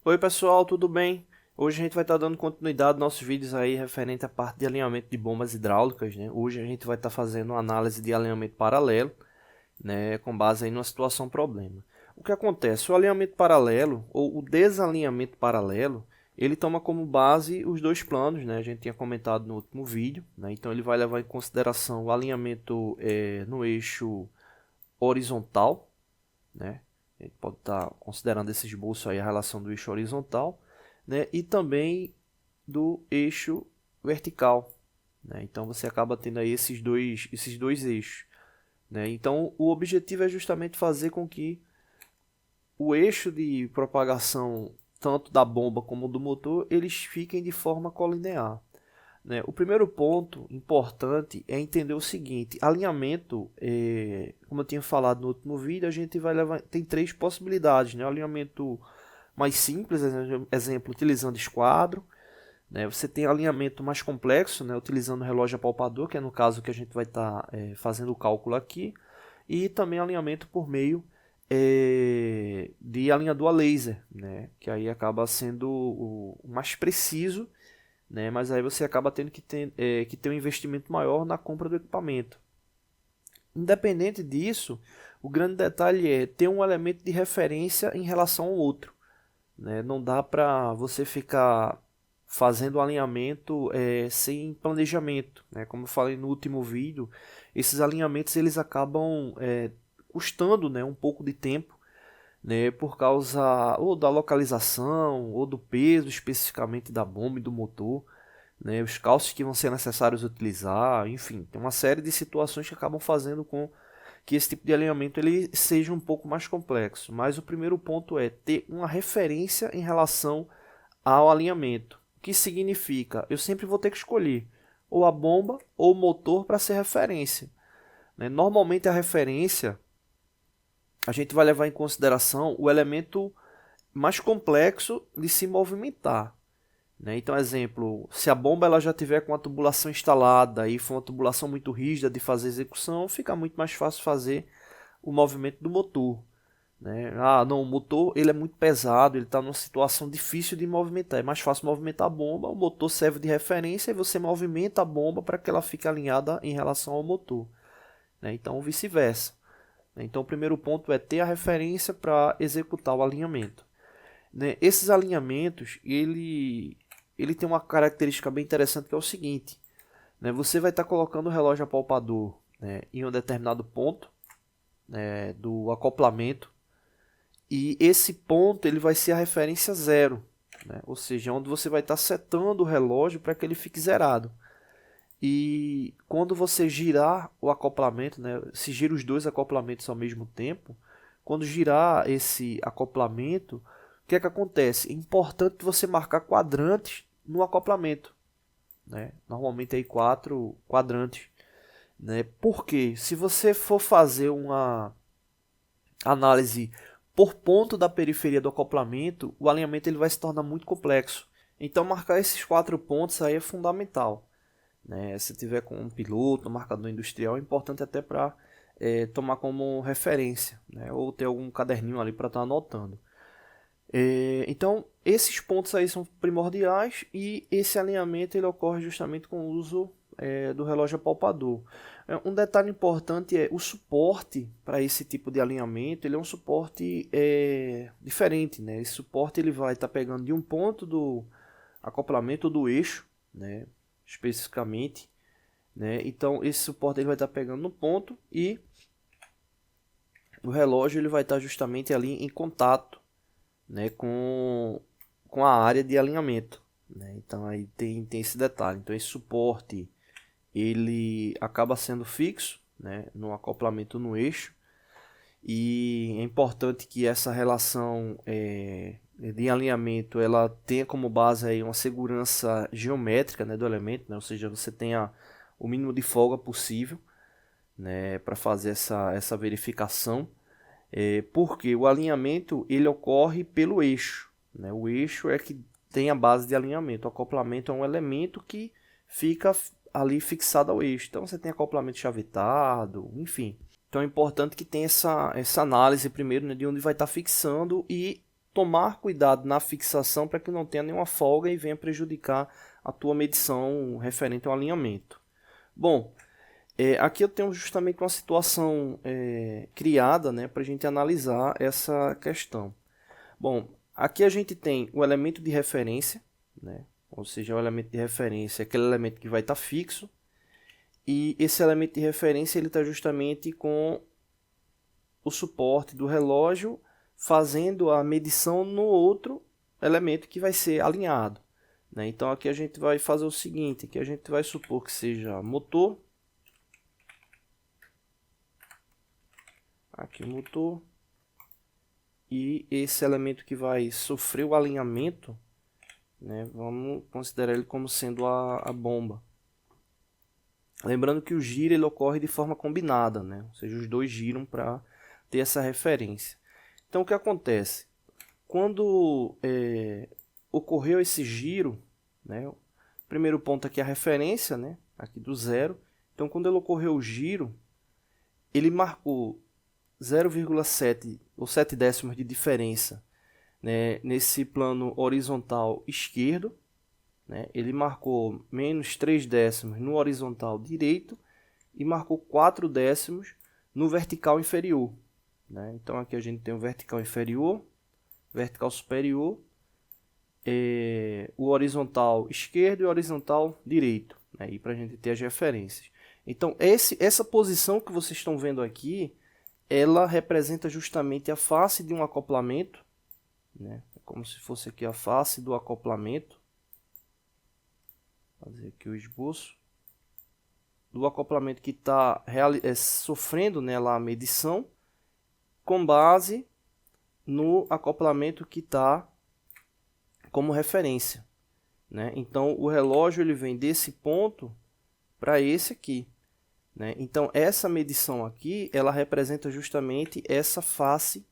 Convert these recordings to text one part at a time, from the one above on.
Oi pessoal, tudo bem? Hoje a gente vai estar dando continuidade aos nossos vídeos aí referente à parte de alinhamento de bombas hidráulicas, né? Hoje a gente vai estar fazendo uma análise de alinhamento paralelo, né, com base aí numa situação problema. O que acontece? O alinhamento paralelo ou o desalinhamento paralelo, ele toma como base os dois planos, né? A gente tinha comentado no último vídeo, né? Então ele vai levar em consideração o alinhamento no eixo horizontal, né? A gente pode estar considerando esse esboço aí a relação do eixo horizontal, né? E também do eixo vertical, né? Então você acaba tendo aí esses dois eixos, né? Então o objetivo é justamente fazer com que o eixo de propagação tanto da bomba como do motor eles fiquem de forma colinear, né? O primeiro ponto importante é entender o seguinte: alinhamento, como eu tinha falado no último vídeo, a gente vai levar, tem três possibilidades, né? O alinhamento mais simples, exemplo, utilizando esquadro, né? Você tem alinhamento mais complexo, né? Utilizando relógio apalpador, que é no caso que a gente vai estar fazendo o cálculo aqui, e também alinhamento por meio de alinhador a laser, né? Que aí acaba sendo o mais preciso, né? Mas aí você acaba tendo que ter um investimento maior na compra do equipamento. Independente disso, o grande detalhe é ter um elemento de referência em relação ao outro, né? Não dá para você ficar fazendo alinhamento sem planejamento, né? Como eu falei no último vídeo, esses alinhamentos eles acabam custando, né, um pouco de tempo, né, por causa ou da localização ou do peso especificamente da bomba e do motor, né, os cálculos que vão ser necessários utilizar, enfim, tem uma série de situações que acabam fazendo com que esse tipo de alinhamento ele seja um pouco mais complexo. Mas o primeiro ponto é ter uma referência em relação ao alinhamento. O que significa? Eu sempre vou ter que escolher ou a bomba ou o motor para ser referência, né? Normalmente a referência a gente vai levar em consideração o elemento mais complexo de se movimentar, né? Então, exemplo, se a bomba ela já tiver com a tubulação instalada e for uma tubulação muito rígida de fazer execução, fica muito mais fácil fazer o movimento do motor, né? Ah, não, o motor ele é muito pesado, ele está numa situação difícil de movimentar, é mais fácil movimentar a bomba, o motor serve de referência e você movimenta a bomba para que ela fique alinhada em relação ao motor, né? Então, vice-versa. Então, o primeiro ponto é ter a referência para executar o alinhamento, né? Esses alinhamentos, ele tem uma característica bem interessante que é o seguinte, né? Você vai estar colocando o relógio apalpador, né, em um determinado ponto, né, do acoplamento, e esse ponto ele vai ser a referência zero, né? Ou seja, onde você vai estar setando o relógio para que ele fique zerado. E quando você girar o acoplamento, né, se gira os dois acoplamentos ao mesmo tempo, quando girar esse acoplamento, o que é que acontece? É importante você marcar quadrantes no acoplamento, né? Normalmente aí 4 quadrantes, né? Porque se você for fazer uma análise por ponto da periferia do acoplamento, o alinhamento ele vai se tornar muito complexo. Então marcar esses 4 pontos aí é fundamental, né? Se tiver com um piloto, um marcador industrial, é importante até para tomar como referência, né? Ou ter algum caderninho ali para estar anotando. Então, esses pontos aí são primordiais e esse alinhamento ele ocorre justamente com o uso do relógio apalpador. Um detalhe importante é o suporte para esse tipo de alinhamento, ele é um suporte diferente, né? Esse suporte ele vai estar pegando de um ponto do acoplamento do eixo, né? Especificamente, né? Então, esse suporte ele vai estar pegando no ponto e o relógio ele vai estar justamente ali em contato, né, com a área de alinhamento, né? Então aí tem esse detalhe. Então esse suporte ele acaba sendo fixo, né, no acoplamento no eixo, e é importante que essa relação de alinhamento ela tenha como base aí uma segurança geométrica, né, do elemento, né? Ou seja, você tenha o mínimo de folga possível, né, para fazer essa verificação, porque o alinhamento ele ocorre pelo eixo, né? O eixo é que tem a base de alinhamento. O acoplamento é um elemento que fica ali fixado ao eixo. Então você tem acoplamento chavetado, enfim. Então é importante que tenha essa análise primeiro, né, de onde vai estar fixando e tomar cuidado na fixação para que não tenha nenhuma folga e venha prejudicar a tua medição referente ao alinhamento. Bom, aqui eu tenho justamente uma situação criada, né, para a gente analisar essa questão. Bom, aqui a gente tem o elemento de referência, né, ou seja, o elemento de referência é aquele elemento que vai estar fixo, e esse elemento de referência ele está justamente com o suporte do relógio fazendo a medição no outro elemento que vai ser alinhado, né? Então aqui a gente vai fazer o seguinte, que a gente vai supor que seja motor, aqui o motor, e esse elemento que vai sofrer o alinhamento, né, vamos considerar ele como sendo a bomba. Lembrando que o giro ele ocorre de forma combinada, né? Ou seja, os dois giram para ter essa referência. Então o que acontece? Quando ocorreu esse giro, né, o primeiro ponto aqui é a referência, né, aqui do zero. Então quando ele ocorreu o giro, ele marcou 0,7 ou 7 décimos de diferença, né, nesse plano horizontal esquerdo, né, ele marcou menos 3 décimos no horizontal direito e marcou 4 décimos no vertical inferior, né? Então aqui a gente tem o vertical inferior, vertical superior, o horizontal esquerdo e o horizontal direito, né, para a gente ter as referências. Então essa posição que vocês estão vendo aqui, ela representa justamente a face de um acoplamento, né? É como se fosse aqui a face do acoplamento. Vou fazer aqui o esboço do acoplamento que está sofrendo, né, lá a medição, com base no acoplamento que está como referência, né? Então o relógio ele vem desse ponto para esse aqui, né? Então essa medição aqui ela representa justamente essa face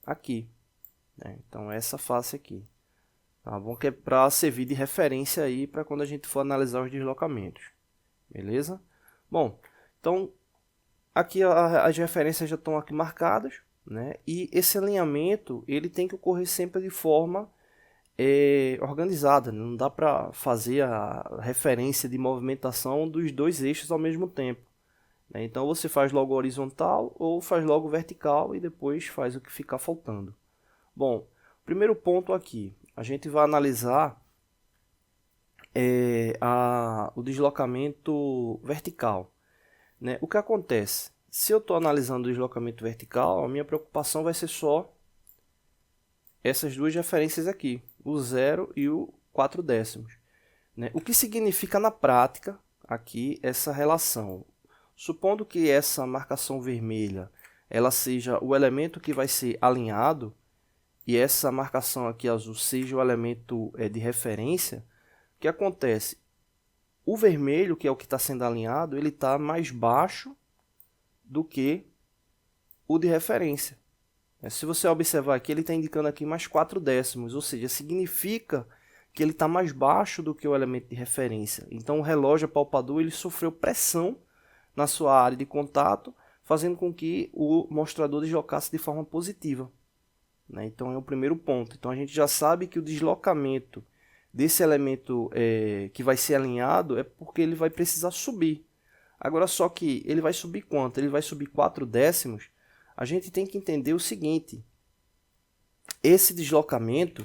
aqui, né? Então essa face aqui, tá bom? Que é para servir de referência aí para quando a gente for analisar os deslocamentos, beleza? Bom, então aqui as referências já estão aqui marcadas, né? E esse alinhamento ele tem que ocorrer sempre de forma organizada, né? Não dá para fazer a referência de movimentação dos dois eixos ao mesmo tempo, né? Então você faz logo horizontal ou faz logo vertical e depois faz o que ficar faltando. Bom, primeiro ponto aqui, a gente vai analisar o deslocamento vertical, né? O que acontece? Se eu estou analisando o deslocamento vertical, a minha preocupação vai ser só essas duas referências aqui, o 0 e o 4 décimos, né? O que significa na prática aqui essa relação? Supondo que essa marcação vermelha ela seja o elemento que vai ser alinhado e essa marcação aqui azul seja o elemento de referência, o que acontece? O vermelho, que é o que está sendo alinhado, ele está mais baixo do que o de referência. Se você observar aqui, ele está indicando aqui mais 4 décimos, ou seja, significa que ele está mais baixo do que o elemento de referência. Então o relógio apalpador ele sofreu pressão na sua área de contato, fazendo com que o mostrador deslocasse de forma positiva, né? Então é o primeiro ponto. Então a gente já sabe que o deslocamento desse elemento que vai ser alinhado é porque ele vai precisar subir. Agora só que ele vai subir quanto? Ele vai subir 4 décimos. A gente tem que entender o seguinte: esse deslocamento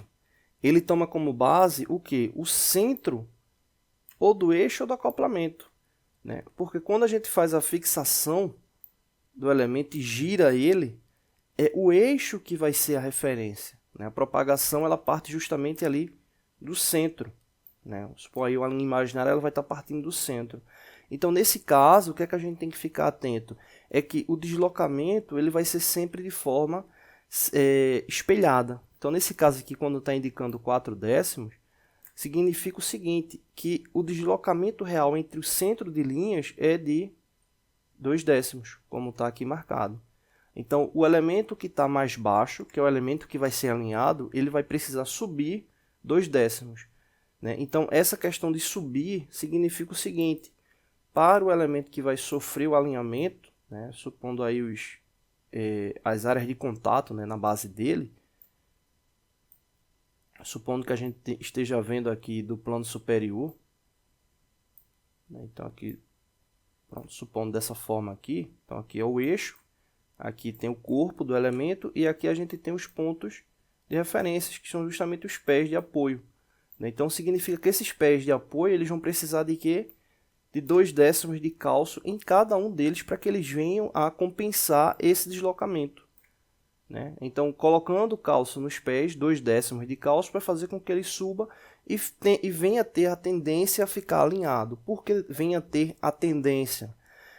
ele toma como base o que? O centro ou do eixo ou do acoplamento, né? Porque quando a gente faz a fixação do elemento e gira ele, é o eixo que vai ser a referência, né? A propagação ela parte justamente ali do centro, né? Vamos supor aí uma linha imaginária ela vai estar partindo do centro. Então nesse caso o que é que a gente tem que ficar atento? É que o deslocamento ele vai ser sempre de forma espelhada. Então nesse caso aqui quando está indicando 4 décimos, significa o seguinte, que o deslocamento real entre o centro de linhas é de 2 décimos, como está aqui marcado. Então o elemento que está mais baixo, que é o elemento que vai ser alinhado, ele vai precisar subir 2 décimos, né? Então essa questão de subir significa o seguinte: para o elemento que vai sofrer o alinhamento, né, supondo aí as áreas de contato, né, na base dele, supondo que a gente esteja vendo aqui do plano superior, né? Então aqui, pronto, supondo dessa forma aqui, então aqui é o eixo, aqui tem o corpo do elemento e aqui a gente tem os pontos de referências, que são justamente os pés de apoio, né? Então significa que esses pés de apoio eles vão precisar de quê? De 2/10 de cálcio em cada um deles para que eles venham a compensar esse deslocamento, né? Então, colocando cálcio nos pés, 2/10 de cálcio vai fazer com que ele suba e venha a ter a tendência a ficar alinhado. Por que venha a ter a tendência?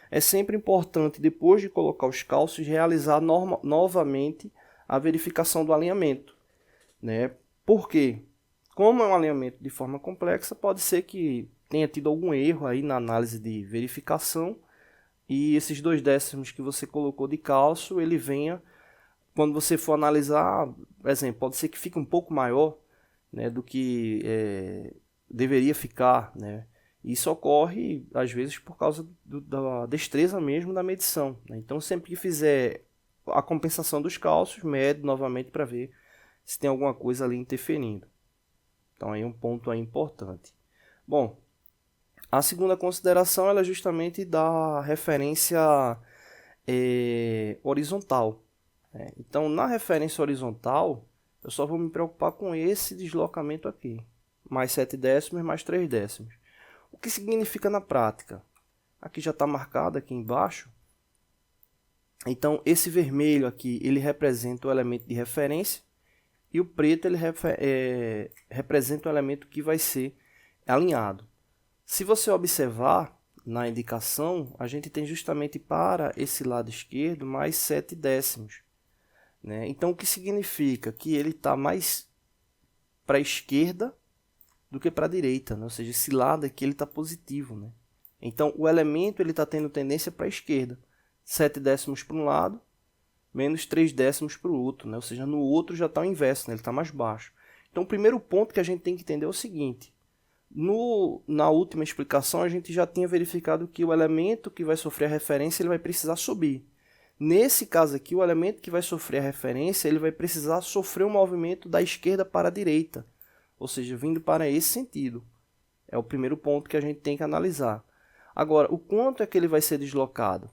É sempre importante, depois de colocar os cálcios, realizar novamente a verificação do alinhamento, né? Por quê? Como é um alinhamento de forma complexa, pode ser que tenha tido algum erro aí na análise de verificação e esses 2/10 que você colocou de cálcio, ele venha, quando você for analisar, por exemplo, pode ser que fique um pouco maior, né, do que deveria ficar, né? Isso ocorre, às vezes, por causa da destreza mesmo da medição, né? Então, sempre que fizer a compensação dos cálcios, mede novamente para ver se tem alguma coisa ali interferindo. Então, aí é um ponto aí importante. Bom, a segunda consideração ela é justamente da referência horizontal. Então, na referência horizontal, eu só vou me preocupar com esse deslocamento aqui. Mais 7/10, mais 3/10. O que significa na prática? Aqui já está marcado aqui embaixo. Então, esse vermelho aqui, ele representa o elemento de referência. E o preto, ele representa o elemento que vai ser alinhado. Se você observar na indicação, a gente tem justamente para esse lado esquerdo mais 7/10. Né? Então, o que significa? Que ele está mais para a esquerda do que para a direita, né? Ou seja, esse lado aqui ele está positivo. Né? Então, o elemento está tendo tendência para a esquerda. 7/10 para um lado, menos 3/10 para o outro. Né? Ou seja, no outro já está o inverso, né? Ele está mais baixo. Então, o primeiro ponto que a gente tem que entender é o seguinte. Na última explicação, a gente já tinha verificado que o elemento que vai sofrer a referência ele vai precisar subir. Nesse caso aqui, o elemento que vai sofrer a referência, ele vai precisar sofrer um movimento da esquerda para a direita, ou seja, vindo para esse sentido. É o primeiro ponto que a gente tem que analisar. Agora, o quanto é que ele vai ser deslocado?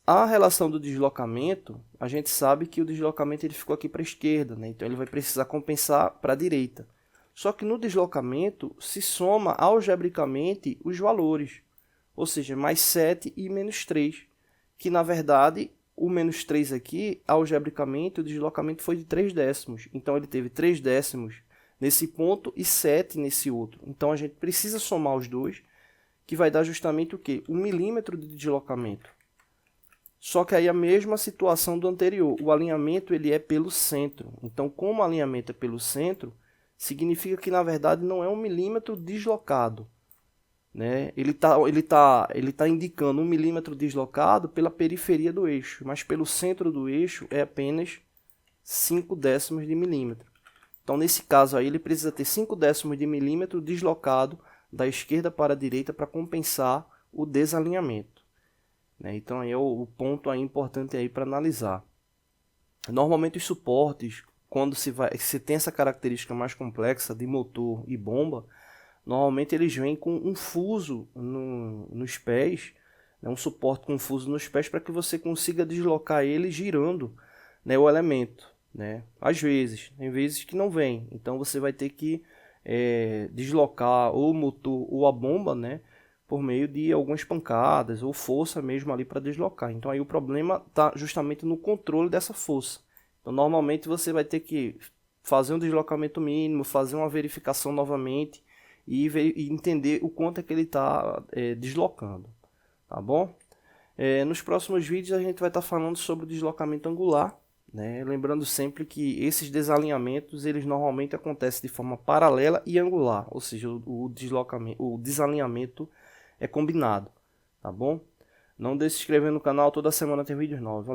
A relação do deslocamento, a gente sabe que o deslocamento ele ficou aqui para a esquerda, né? Então ele vai precisar compensar para a direita. Só que no deslocamento se soma algebricamente os valores, ou seja, mais 7 e menos 3, que na verdade o menos 3 aqui, algebricamente, o deslocamento foi de 3/10. Então ele teve 3/10 nesse ponto e 7 nesse outro. Então a gente precisa somar os dois, que vai dar justamente o quê? 1 milímetro de deslocamento. Só que aí a mesma situação do anterior, o alinhamento ele é pelo centro. Então, como o alinhamento é pelo centro, significa que na verdade não é 1 milímetro deslocado. Né? Ele tá indicando 1 milímetro deslocado pela periferia do eixo, mas pelo centro do eixo é apenas 5/10 de milímetro. Então, nesse caso aí, ele precisa ter 5/10 de milímetro deslocado da esquerda para a direita para compensar o desalinhamento. Né? Então, aí é o ponto aí importante aí para analisar. Normalmente, os suportes, quando se tem essa característica mais complexa de motor e bomba, normalmente eles vêm com um fuso nos pés, né? Um suporte com fuso nos pés para que você consiga deslocar ele girando, né, o elemento. Né? Às vezes, tem vezes que não vem, então você vai ter que deslocar ou o motor ou a bomba, né, por meio de algumas pancadas ou força mesmo ali para deslocar. Então aí o problema está justamente no controle dessa força. Então normalmente você vai ter que fazer um deslocamento mínimo, fazer uma verificação novamente e entender o quanto é que ele está deslocando, tá bom? Nos próximos vídeos a gente vai estar falando sobre o deslocamento angular, né? Lembrando sempre que esses desalinhamentos eles normalmente acontecem de forma paralela e angular, ou seja, o desalinhamento é combinado, tá bom? Não deixe de se inscrever no canal, toda semana tem vídeos novos.